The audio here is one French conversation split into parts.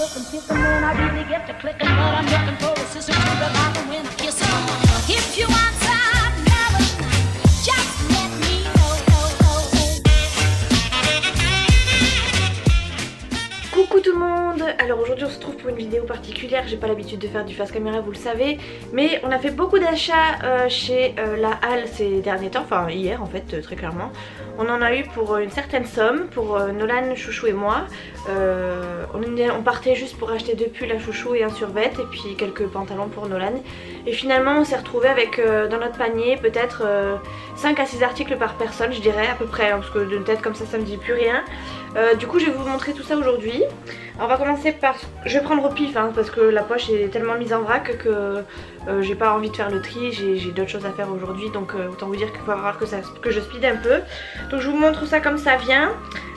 looking, kissing when I really get to clicking, but I'm looking for a sister to revive them when I kiss them. If you want some melon, just let me know. Coucou tout le monde. Alors aujourd'hui on se retrouve pour une vidéo particulière. J'ai pas l'habitude de faire du face caméra, vous le savez, mais on a fait beaucoup d'achats chez la Halle ces derniers temps, enfin hier en fait, très clairement. On en a eu pour une certaine somme, pour Nolan, Chouchou et moi. On partait juste pour acheter 2 pulls à Chouchou et un survêt et puis quelques pantalons pour Nolan. Et finalement on s'est retrouvé avec dans notre panier peut-être 5 à 6 articles par personne, je dirais à peu près, hein, parce que d'une tête comme ça me dit plus rien. Du coup je vais vous montrer tout ça aujourd'hui. On va commencer par... Je vais prendre au pif hein, parce que la poche est tellement mise en vrac que j'ai pas envie de faire le tri, j'ai d'autres choses à faire aujourd'hui, donc autant vous dire qu'il va falloir que je speed un peu. Donc je vous montre ça comme ça vient.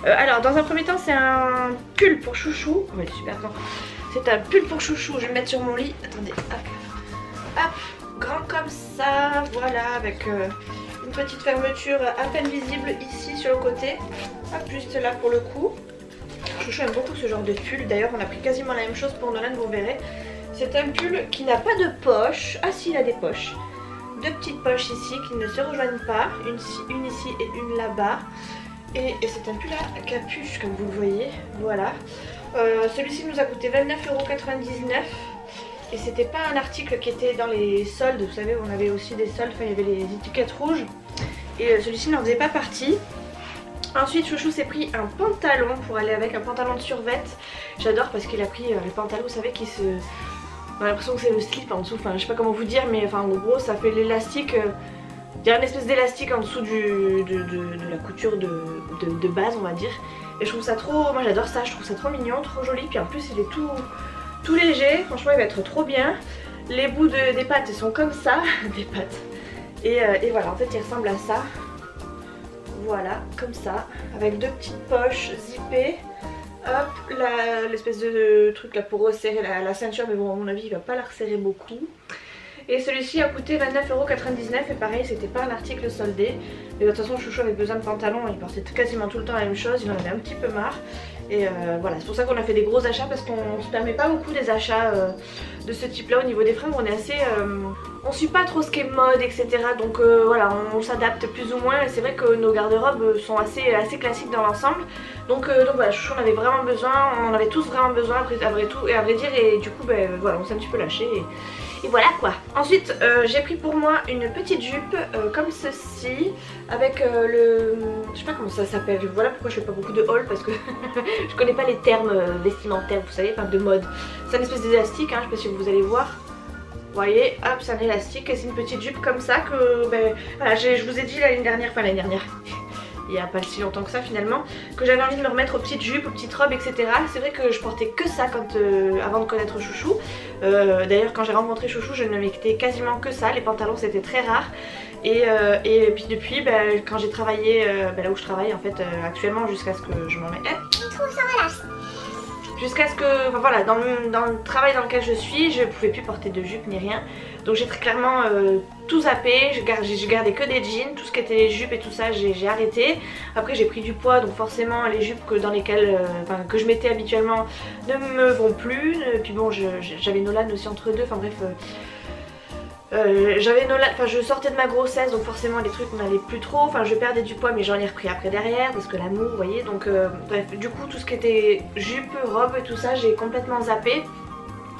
Alors dans un premier temps c'est un pull pour Chouchou. Ouais, super grand. C'est un pull pour Chouchou, je vais le mettre sur mon lit. Attendez, hop. Hop, grand comme ça, voilà, avec une petite fermeture à peine visible ici sur le côté. Hop, juste là pour le coup. Chouchou aime beaucoup ce genre de pull, d'ailleurs on a pris quasiment la même chose pour Nolan, vous verrez. C'est un pull qui n'a pas de poche. Ah si, il a des poches. 2 petites poches ici qui ne se rejoignent pas, une ici et une là-bas. Et c'est un pull à capuche comme vous le voyez, voilà. Celui-ci nous a coûté 29,99 €. Et c'était pas un article qui était dans les soldes, vous savez on avait aussi des soldes, enfin il y avait les étiquettes rouges. Et celui-ci n'en faisait pas partie. Ensuite Chouchou s'est pris un pantalon pour aller avec, un pantalon de survêt. J'adore parce qu'il a pris les pantalons, vous savez, qui se... On a l'impression que c'est le slip en dessous, enfin je sais pas comment vous dire, mais enfin en gros ça fait l'élastique. Il y a une espèce d'élastique en dessous de la couture de base on va dire. Et je trouve ça trop, moi j'adore ça, je trouve ça trop mignon, trop joli. Puis en plus il est tout léger, franchement il va être trop bien. Les bouts des pattes sont comme ça, des pattes. Et voilà, en fait il ressemble à ça. Voilà, comme ça, avec 2 petites poches zippées. Hop, l'espèce de truc là pour resserrer la ceinture, mais bon à mon avis il va pas la resserrer beaucoup. Et celui-ci a coûté 29,99 € et pareil c'était pas un article soldé. Mais de toute façon Chouchou avait besoin de pantalons, il portait quasiment tout le temps la même chose, il en avait un petit peu marre. Et voilà, c'est pour ça qu'on a fait des gros achats parce qu'on se permet pas beaucoup des achats de ce type là au niveau des fringues. On est assez... on suit pas trop ce qui est mode etc. Donc voilà, on s'adapte plus ou moins. Et c'est vrai que nos garde-robes sont assez classiques dans l'ensemble. Donc voilà, Chouchou on avait vraiment besoin, on en avait tous vraiment besoin à vrai dire. Et du coup voilà, on s'est un petit peu lâché. Et voilà quoi. Ensuite j'ai pris pour moi une petite jupe comme ceci avec je sais pas comment ça s'appelle. Voilà pourquoi je fais pas beaucoup de haul parce que je connais pas les termes vestimentaires vous savez, enfin de mode. C'est une espèce d'élastique hein, je sais pas si vous allez voir. Vous voyez, hop c'est un élastique et c'est une petite jupe comme ça que voilà, je vous ai dit l'année dernière, il n'y a pas si longtemps que ça finalement, que j'avais envie de me remettre aux petites jupes, aux petites robes etc. C'est vrai que je portais que ça avant de connaître Chouchou. D'ailleurs quand j'ai rencontré Chouchou je ne mettais quasiment que ça, les pantalons c'était très rare. Et puis depuis quand j'ai travaillé là où je travaille en fait actuellement jusqu'à ce que je m'en mette. Jusqu'à ce que, enfin voilà, dans le travail dans lequel je suis, je pouvais plus porter de jupe ni rien. Donc j'ai très clairement tout zappé, j'ai gardé que des jeans, tout ce qui était les jupes et tout ça j'ai arrêté. Après j'ai pris du poids donc forcément les jupes que je mettais habituellement ne me vont plus. Puis bon j'avais Nolan aussi entre deux, enfin bref... j'avais Nolan, enfin je sortais de ma grossesse donc forcément les trucs n'allaient plus trop, enfin je perdais du poids mais j'en ai repris après derrière parce que l'amour vous voyez, donc bref du coup tout ce qui était jupe, robe et tout ça j'ai complètement zappé.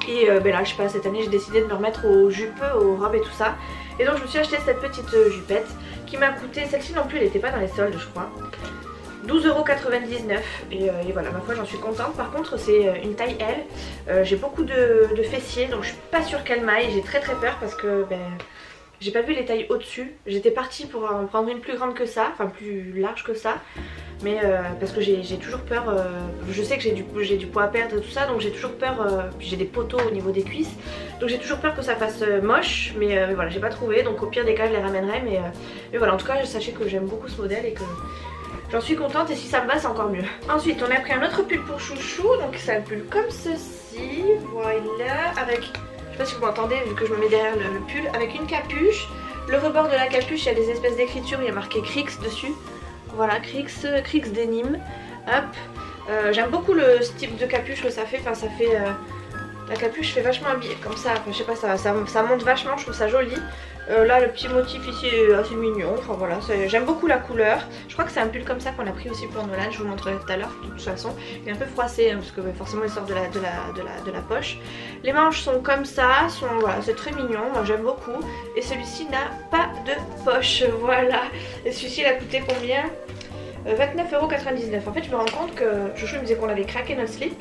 Et là je sais pas, cette année j'ai décidé de me remettre aux jupes, aux robes et tout ça. Et donc je me suis acheté cette petite jupette qui m'a coûté, celle-ci non plus elle n'était pas dans les soldes je crois, 12,99 €. Et voilà, ma foi j'en suis contente. Par contre c'est une taille L. J'ai beaucoup de fessiers donc je suis pas sûre qu'elle m'aille. J'ai très peur parce que j'ai pas vu les tailles au-dessus. J'étais partie pour en prendre une plus grande que ça, enfin plus large que ça. Mais parce que j'ai toujours peur, je sais que j'ai du poids à perdre et tout ça, donc j'ai toujours peur, puis j'ai des poteaux au niveau des cuisses, donc j'ai toujours peur que ça fasse moche, mais voilà j'ai pas trouvé, donc au pire des cas je les ramènerai, mais voilà en tout cas sachez que j'aime beaucoup ce modèle et que j'en suis contente et si ça me va c'est encore mieux. Ensuite on a pris un autre pull pour Chouchou, donc c'est un pull comme ceci, voilà, avec, je sais pas si vous m'entendez vu que je me mets derrière le pull, avec une capuche. Le rebord de la capuche il y a des espèces d'écritures, il y a marqué Crix dessus. Voilà, Crix Denim, hop, J'aime beaucoup le type de capuche que ça fait, enfin ça fait... la capuche fait vachement habillée comme ça, enfin, je sais pas, ça monte vachement, je trouve ça joli. Là le petit motif ici est assez mignon, enfin voilà, j'aime beaucoup la couleur. Je crois que c'est un pull comme ça qu'on a pris aussi pour Nolan, je vous montrerai tout à l'heure de toute façon. Il est un peu froissé hein, parce que forcément il sort de la poche. Les manches sont comme ça, voilà, c'est très mignon, moi j'aime beaucoup. Et celui-ci n'a pas de poche, voilà. Et celui-ci il a coûté combien 29,99 €. En fait je me rends compte que Chouchou me disait qu'on avait craqué notre slip.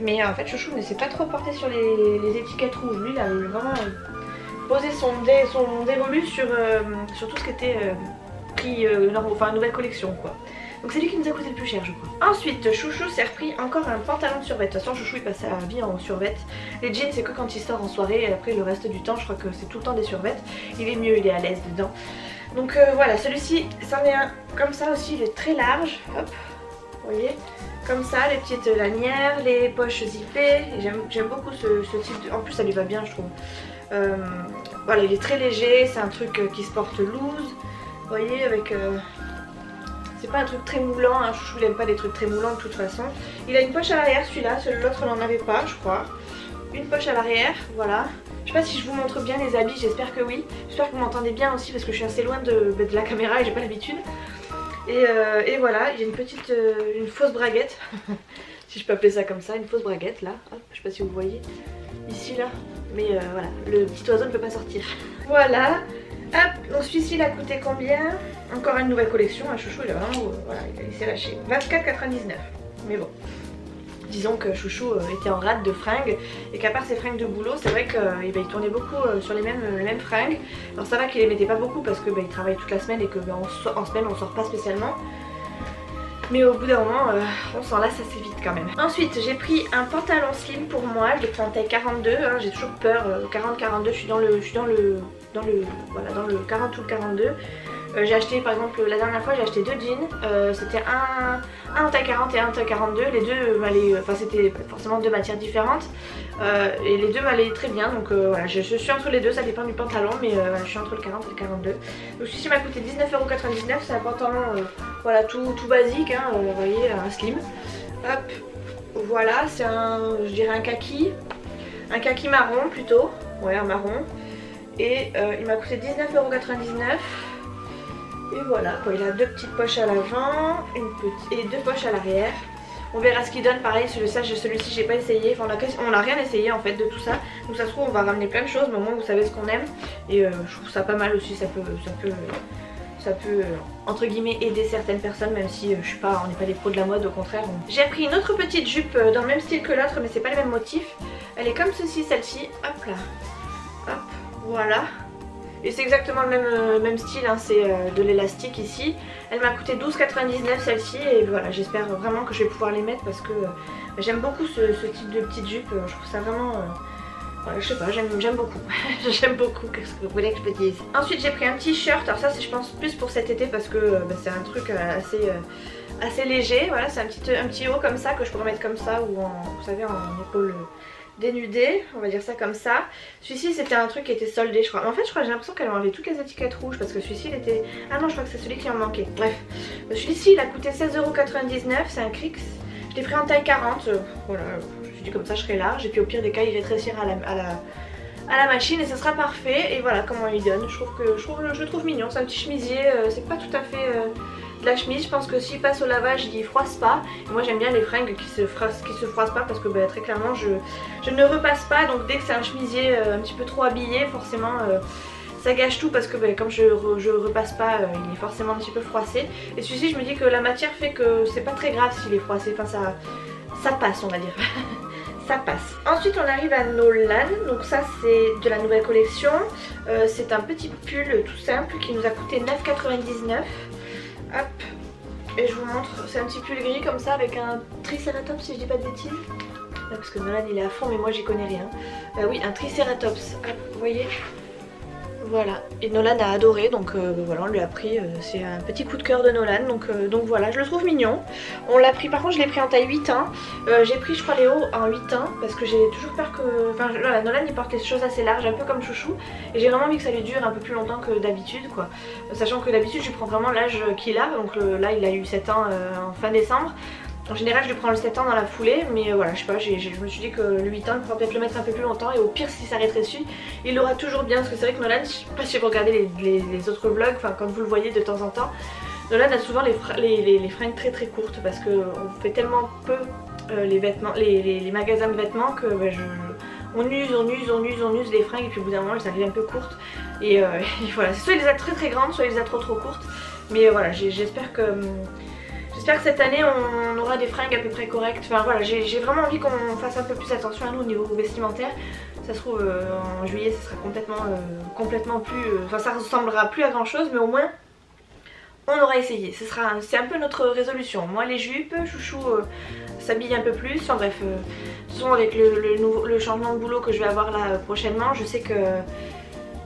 Mais en fait Chouchou ne s'est pas trop porté sur les étiquettes rouges. Lui il a vraiment posé son dévolu sur tout ce qui était prix enfin nouvelle collection quoi. Donc c'est lui qui nous a coûté le plus cher je crois. Ensuite Chouchou s'est repris encore un pantalon de survêt. De toute façon Chouchou il passe sa vie en survêt. Les jeans c'est que quand il sort en soirée et après le reste du temps je crois que c'est tout le temps des survêts. Il est mieux, il est à l'aise dedans. Donc voilà, celui-ci c'en est un comme ça aussi, il est très large. Hop, vous voyez, comme ça, les petites lanières, les poches zippées. J'aime beaucoup ce type de... En plus ça lui va bien je trouve. Voilà, il est très léger, c'est un truc qui se porte loose. Vous voyez, avec... c'est pas un truc très moulant, hein. Chouchou il aime pas des trucs très moulants de toute façon. Il a une poche à l'arrière celui-là, l'autre n'en avait pas je crois. Une poche à l'arrière, voilà. Je sais pas si je vous montre bien les habits, j'espère que oui. J'espère que vous m'entendez bien aussi parce que je suis assez loin de la caméra et j'ai pas l'habitude. Et voilà, il y a une petite, une fausse braguette, si je peux appeler ça comme ça, une fausse braguette là. Hop, je sais pas si vous voyez, ici là. Mais voilà, le petit oiseau ne peut pas sortir. Voilà, hop, donc celui-ci il a coûté combien? Encore une nouvelle collection, un Chouchou il a vraiment, voilà, il s'est lâché. 24,99 €, mais bon. Disons que Chouchou était en rate de fringues et qu'à part ses fringues de boulot, c'est vrai qu'il tournait beaucoup sur les mêmes fringues. Alors ça va qu'il les mettait pas beaucoup parce qu'il travaille toute la semaine et qu'en semaine on sort pas spécialement. Mais au bout d'un moment, on s'en lasse assez vite quand même. Ensuite, j'ai pris un pantalon slim pour moi, je l'ai pris en taille 42, hein, j'ai toujours peur, 40-42, je suis dans le 40 ou le 42. J'ai acheté par exemple la dernière fois j'ai acheté deux jeans, c'était un en taille 40 et un en taille 42, les deux m'allaient, enfin c'était forcément deux matières différentes et les deux m'allaient très bien donc voilà je suis entre les deux, ça dépend du pantalon mais je suis entre le 40 et le 42. Donc celui-ci m'a coûté 19,99 €, c'est un pantalon voilà tout basique, hein, vous voyez un slim. Hop, voilà c'est je dirais un kaki marron plutôt, ouais un marron et il m'a coûté 19,99 €. Et voilà, quoi, il a deux petites poches à l'avant et deux poches à l'arrière. On verra ce qu'il donne, pareil, celui-ci j'ai pas essayé, enfin, on n'a rien essayé en fait de tout ça. Donc ça se trouve on va ramener plein de choses, mais au moins vous savez ce qu'on aime. Et je trouve ça pas mal aussi, ça peut entre guillemets aider certaines personnes, même si on n'est pas des pros de la mode, au contraire. J'ai pris une autre petite jupe dans le même style que l'autre, mais c'est pas le même motif. Elle est comme ceci, celle-ci, hop là, hop, voilà. Et c'est exactement le même style, hein, c'est de l'élastique ici. Elle m'a coûté 12,99 € celle-ci et voilà, j'espère vraiment que je vais pouvoir les mettre parce que j'aime beaucoup ce type de petite jupe, je trouve ça vraiment... je sais pas, j'aime beaucoup, j'aime beaucoup, qu'est-ce que vous voulez que je te dise. Ensuite j'ai pris un t-shirt, alors ça c'est je pense plus pour cet été parce que c'est un truc assez léger, voilà, c'est un petit haut comme ça que je pourrais mettre comme ça ou vous savez en épaule... dénudé, on va dire ça comme ça. Celui-ci c'était un truc qui était soldé je crois. En fait je crois j'ai l'impression qu'elle a enlevé toutes les étiquettes rouges parce que celui-ci il était... Ah non je crois que c'est celui qui en manquait. Bref, celui-ci il a coûté 16,99 €, c'est un Crix. Je l'ai pris en taille 40, voilà, je me suis dit comme ça je serai large et puis au pire des cas il rétrécira à la machine et ça sera parfait. Et voilà comment il donne, je le trouve mignon, c'est un petit chemisier, c'est pas tout à fait... de la chemise, je pense que s'il passe au lavage il froisse pas et moi j'aime bien les fringues qui se froissent pas parce que très clairement je ne repasse pas, donc dès que c'est un chemisier un petit peu trop habillé forcément ça gâche tout parce que comme je repasse pas il est forcément un petit peu froissé et celui-ci je me dis que la matière fait que c'est pas très grave s'il est froissé, enfin ça passe on va dire. Ça passe. Ensuite on arrive à Nolan, donc ça c'est de la nouvelle collection, c'est un petit pull tout simple qui nous a coûté 9,99 €. Hop, et je vous montre, c'est un petit pull gris comme ça avec un tricératops si je dis pas de bêtises. Là, parce que Nolan il est à fond mais moi j'y connais rien. Oui, un tricératops, hop, vous voyez. Voilà, et Nolan a adoré donc voilà on lui a pris, c'est un petit coup de cœur de Nolan donc voilà, je le trouve mignon. On l'a pris, par contre je l'ai pris en taille 8 ans, j'ai pris je crois les hauts en 8 ans parce que j'ai toujours peur que... Enfin voilà, Nolan il porte les choses assez larges un peu comme Chouchou et j'ai vraiment envie que ça lui dure un peu plus longtemps que d'habitude quoi. Sachant que d'habitude je prends vraiment l'âge qu'il a, donc là il a eu 7 ans en fin décembre. En général je lui prends le 7 ans dans la foulée, mais voilà, je sais pas, je me suis dit que le 8 ans il pourra peut-être le mettre un peu plus longtemps, et au pire si ça rétrécit, il l'aura toujours bien, parce que c'est vrai que Nolan, je sais pas si vous regardez les autres vlogs, enfin quand vous le voyez de temps en temps, Nolan a souvent les fringues très courtes, parce qu'on fait tellement peu les vêtements, les magasins de vêtements que bah, on use les fringues, et puis au bout d'un moment elles arrivent un peu courtes, et voilà, soit il les a très grandes, soit il les a trop courtes, mais voilà, j'espère que cette année on aura des fringues à peu près correctes. Enfin voilà, j'ai vraiment envie qu'on fasse un peu plus attention à nous au niveau vestimentaire. Ça se trouve en juillet ça sera complètement plus... Enfin ça ressemblera plus à grand chose, mais au moins on aura essayé. C'est un peu notre résolution. Moi les jupes, chouchou s'habille un peu plus. Enfin bref, de toute façon avec le changement de boulot que je vais avoir là prochainement, je sais que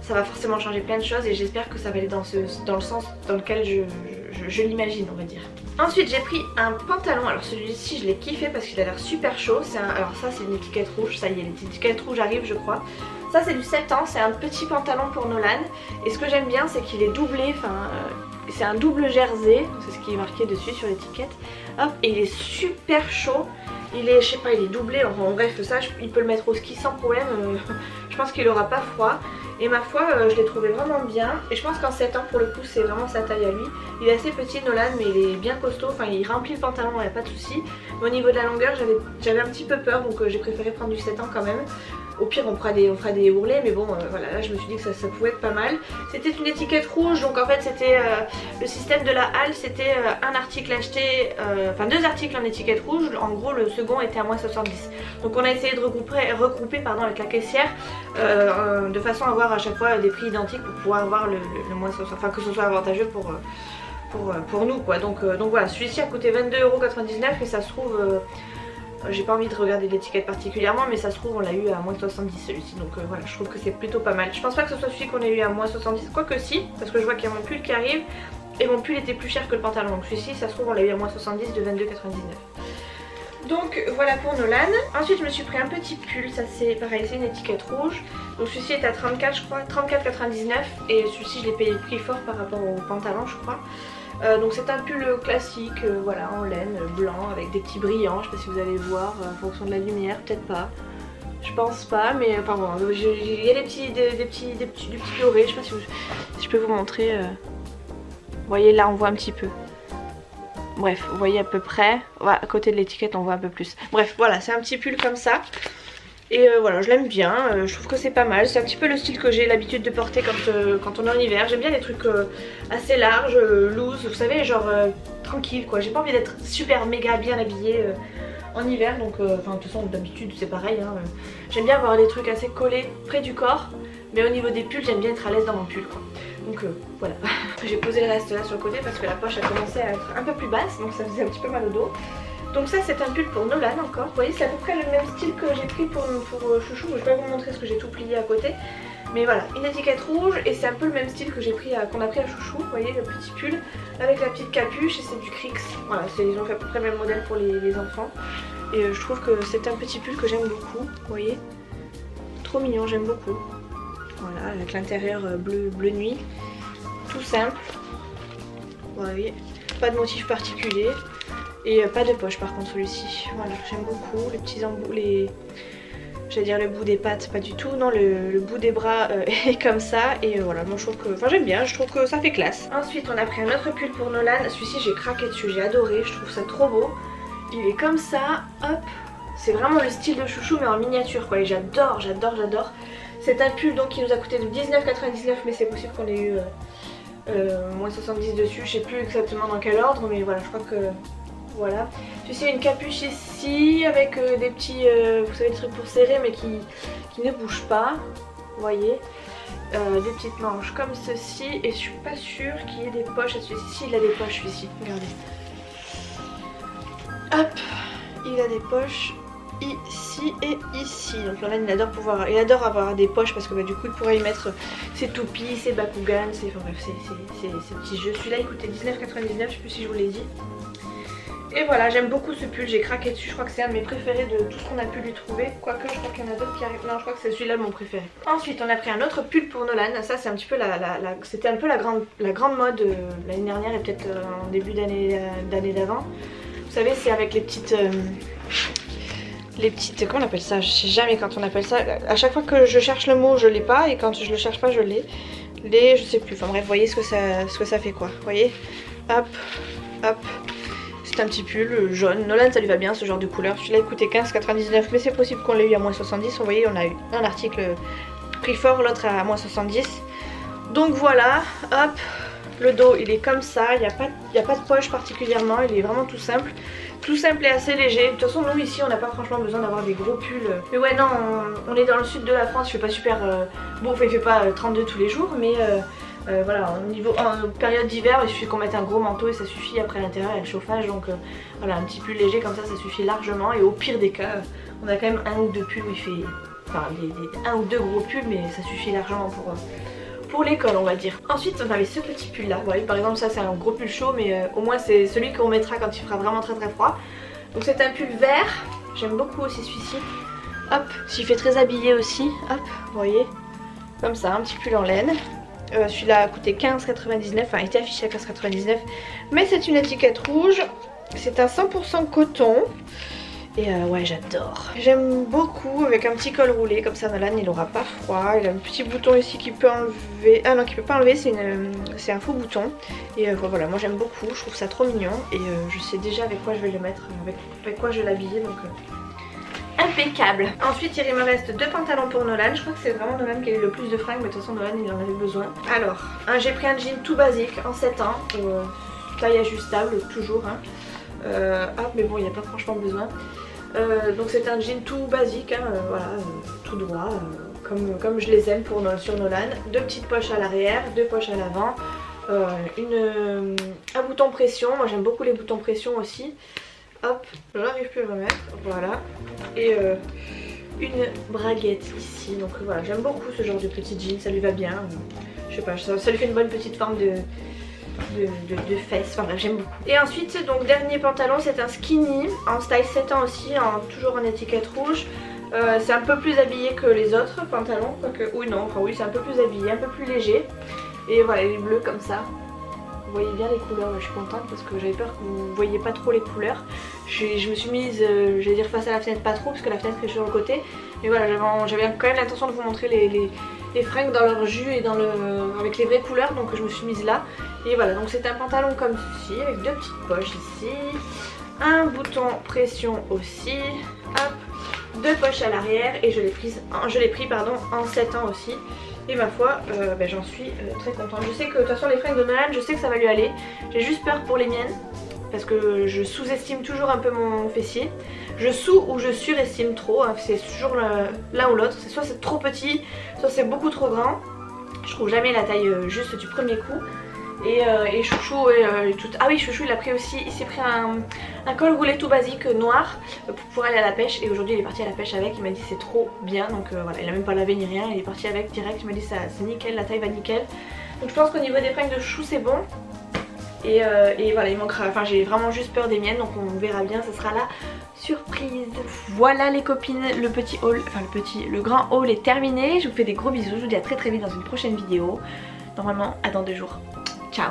ça va forcément changer plein de choses, et j'espère que ça va aller dans le sens dans lequel je l'imagine, on va dire. Ensuite j'ai pris un pantalon, alors celui-ci je l'ai kiffé parce qu'il a l'air super chaud. Alors ça c'est une étiquette rouge, ça y est, l'étiquette rouge arrive je crois. Ça c'est du 7 ans, c'est un petit pantalon pour Nolan, et ce que j'aime bien c'est qu'il est doublé, enfin c'est un double jersey, c'est ce qui est marqué dessus sur l'étiquette. Hop, et il est super chaud, il est, je sais pas, il est doublé, enfin bref ça il peut le mettre au ski sans problème, je pense qu'il aura pas froid. Et ma foi, je l'ai trouvé vraiment bien. Et je pense qu'en 7 ans pour le coup c'est vraiment sa taille à lui. Il est assez petit Nolan, mais il est bien costaud. Enfin il remplit le pantalon, il n'y a pas de souci. Mais au niveau de la longueur j'avais un petit peu peur, donc j'ai préféré prendre du 7 ans quand même. Au pire on fera des ourlets, mais bon voilà, là je me suis dit que ça pouvait être pas mal. C'était une étiquette rouge, donc en fait c'était le système de la halle, c'était un article acheté, enfin 2 articles en étiquette rouge. En gros le second était à moins 70. Donc on a essayé de regrouper avec la caissière de façon à avoir à chaque fois des prix identiques pour pouvoir avoir le moins 60, enfin que ce soit avantageux pour nous quoi. Donc voilà, celui-ci a coûté 22,99 € et ça se trouve... j'ai pas envie de regarder l'étiquette particulièrement, mais ça se trouve on l'a eu à moins 70 celui-ci, donc voilà, je trouve que c'est plutôt pas mal. Je pense pas que ce soit celui qu'on ait eu à moins 70, quoique si, parce que je vois qu'il y a mon pull qui arrive, et mon pull était plus cher que le pantalon, donc celui-ci ça se trouve on l'a eu à moins 70 de 22,99 €. Donc voilà pour Nolan. Ensuite je me suis pris un petit pull, ça c'est pareil, c'est une étiquette rouge. Donc celui-ci est à 34 je crois, 34,99 €, et celui-ci je l'ai payé prix fort par rapport au pantalon je crois. Donc c'est un pull classique, voilà, en laine, blanc, avec des petits brillants, je sais pas si vous allez voir en fonction de la lumière, peut-être pas. Je pense pas, mais enfin bon, il y a des petits dorés, je sais pas si je peux vous montrer. Vous voyez là on voit un petit peu. Bref, vous voyez à peu près, voilà, à côté de l'étiquette on voit un peu plus. Bref, voilà, c'est un petit pull comme ça. Et voilà, je l'aime bien, je trouve que c'est pas mal. C'est un petit peu le style que j'ai l'habitude de porter quand on est en hiver. J'aime bien les trucs assez larges, loose, vous savez, genre tranquille quoi. J'ai pas envie d'être super méga bien habillée en hiver, donc enfin de toute façon d'habitude c'est pareil. Hein. J'aime bien avoir des trucs assez collés près du corps, mais au niveau des pulls j'aime bien être à l'aise dans mon pull quoi. Donc voilà, j'ai posé le reste là sur le côté parce que la poche a commencé à être un peu plus basse, donc ça faisait un petit peu mal au dos. Donc ça c'est un pull pour Nolan encore, vous voyez c'est à peu près le même style que j'ai pris pour Chouchou, je vais pas vous montrer ce que j'ai tout plié à côté. Mais voilà, une étiquette rouge, et c'est un peu le même style que qu'on a pris à Chouchou, vous voyez le petit pull avec la petite capuche, et c'est du Crix. Voilà, ils ont fait à peu près le même modèle pour les enfants. Et je trouve que c'est un petit pull que j'aime beaucoup, vous voyez. Trop mignon, j'aime beaucoup. Voilà, avec l'intérieur bleu nuit, tout simple. Vous voyez, pas de motif particulier. Et pas de poche par contre celui-ci. Voilà, j'aime beaucoup les petits embouts, j'allais dire le bout des pattes, pas du tout. Non, le bout des bras est comme ça. Et voilà, moi je trouve que... Enfin j'aime bien, je trouve que ça fait classe. Ensuite on a pris un autre pull pour Nolan. Celui-ci j'ai craqué dessus, j'ai adoré, je trouve ça trop beau. Il est comme ça, hop. C'est vraiment le style de Chouchou mais en miniature quoi. Et j'adore. C'est un pull donc qui nous a coûté de 19,99 €, mais c'est possible qu'on ait eu moins 70 dessus. Je sais plus exactement dans quel ordre, mais voilà, je crois que... Voilà, celui-ci a une capuche ici avec des petits, vous savez, des trucs pour serrer mais qui ne bougent pas, vous voyez. Des petites manches comme ceci, et je suis pas sûre qu'il y ait des poches à celui-ci. Si, il a des poches celui-ci, regardez. Hop, il a des poches ici et ici. Donc là il adore avoir des poches parce que bah, du coup il pourrait y mettre ses toupies, ses bakugans, ses petits jeux. Celui-là il coûtait 19,99 €, je sais plus si je vous l'ai dit. Et voilà, j'aime beaucoup ce pull, j'ai craqué dessus, je crois que c'est un de mes préférés de tout ce qu'on a pu lui trouver. Quoique je crois qu'il y en a d'autres qui arrivent, non je crois que c'est celui-là mon préféré. Ensuite on a pris un autre pull pour Nolan, ça c'est un petit peu c'était un peu la grande mode l'année dernière et peut-être en début d'année d'avant. Vous savez, c'est avec les petites... comment on appelle ça? Je sais jamais quand on appelle ça. À chaque fois que je cherche le mot, je l'ai pas. Et quand je le cherche pas, je l'ai. Je sais plus. Enfin bref, vous voyez ce que ça fait quoi. Vous voyez? Hop, hop. C'est un petit pull jaune. Nolan, ça lui va bien ce genre de couleur. Celui-là, il coûtait 15,99. Mais c'est possible qu'on l'ait eu à moins 70. Vous voyez, on a eu un article prix fort, l'autre à moins 70. Donc voilà, hop. Le dos, il est comme ça. Il n'y a pas de poche particulièrement. Il est vraiment tout simple. Tout simple et assez léger. De toute façon, nous ici, on n'a pas franchement besoin d'avoir des gros pulls. Mais ouais, non, on est dans le sud de la France. Il fait pas super beau. Il fait pas 32 tous les jours. Mais voilà, en période d'hiver, il suffit qu'on mette un gros manteau et ça suffit. Après, à l'intérieur, il y a le chauffage. Donc voilà, un petit pull léger comme ça suffit largement. Et au pire des cas, on a quand même un ou deux pulls où il fait... Enfin, un ou deux gros pulls, mais ça suffit largement pour l'école, on va dire. Ensuite, on avait ce petit pull là. Vous voyez, par exemple, ça c'est un gros pull chaud, mais au moins c'est celui qu'on mettra quand il fera vraiment très froid. Donc c'est un pull vert. J'aime beaucoup aussi celui-ci. Hop, s'il fait très habillé aussi. Hop, vous voyez, comme ça, un petit pull en laine. Celui-là a coûté 15,99, enfin il était affiché à 15,99, mais c'est une étiquette rouge. C'est un 100% coton. Et ouais, j'adore. J'aime beaucoup avec un petit col roulé, comme ça Nolan il aura pas froid. Il a un petit bouton ici qui peut enlever. Ah non, qui peut pas enlever, c'est un faux bouton. Et voilà, moi j'aime beaucoup, je trouve ça trop mignon. Et je sais déjà avec quoi je vais le mettre, avec quoi je vais l'habiller, donc impeccable. Ensuite il me reste deux pantalons pour Nolan. Je crois que c'est vraiment Nolan qui a eu le plus de fringues, mais de toute façon Nolan il en avait besoin. Alors, j'ai pris un jean tout basique en 7 ans, taille ajustable toujours. Hein. Ah mais bon, il n'y a pas franchement besoin. Donc c'est un jean tout basique, hein, voilà, tout droit, comme je les aime sur Nolan. Deux petites poches à l'arrière, deux poches à l'avant, un bouton pression. Moi j'aime beaucoup les boutons pression aussi. Hop, je n'arrive plus à le remettre, voilà. Et une braguette ici, donc voilà, j'aime beaucoup ce genre de petit jean, ça lui va bien. Je sais pas, ça lui fait une bonne petite forme de fesses, enfin bref, j'aime beaucoup. Et ensuite, donc dernier pantalon, c'est un skinny en style 7 ans aussi, toujours en étiquette rouge. C'est un peu plus habillé que les autres pantalons, quoique, oui non, enfin oui, c'est un peu plus habillé, un peu plus léger. Et voilà, il est bleu comme ça. Vous voyez bien les couleurs, je suis contente parce que j'avais peur que vous ne voyiez pas trop les couleurs. Je me suis mise, j'allais dire face à la fenêtre, pas trop parce que la fenêtre est sur le côté. Mais voilà, j'avais quand même l'intention de vous montrer les fringues dans leur jus et avec les vraies couleurs, donc je me suis mise là. Et voilà, donc c'est un pantalon comme ceci avec deux petites poches ici, un bouton pression aussi, hop, deux poches à l'arrière et je l'ai pris en 7 ans aussi. Et ma foi, j'en suis très contente. Je sais que de toute façon les fringues de Nolan, je sais que ça va lui aller. J'ai juste peur pour les miennes parce que je sous-estime toujours un peu mon fessier. Je ou je surestime trop, hein. C'est toujours l'un ou l'autre. Soit c'est trop petit, soit c'est beaucoup trop grand. Je trouve jamais la taille juste du premier coup. Et Chouchou, ah oui, Chouchou il a pris aussi, il s'est pris un col roulé tout basique noir pour aller à la pêche. Et aujourd'hui il est parti à la pêche avec, il m'a dit c'est trop bien. Donc voilà, il a même pas lavé ni rien, il est parti avec direct, il m'a dit c'est nickel, la taille va nickel. Donc je pense qu'au niveau des fringues de Chouchou c'est bon. Et voilà, il manquera, enfin j'ai vraiment juste peur des miennes, donc on verra bien, ce sera la surprise. Voilà les copines, le grand haul est terminé. Je vous fais des gros bisous, je vous dis à très vite dans une prochaine vidéo. Normalement à dans 2 jours. Ciao.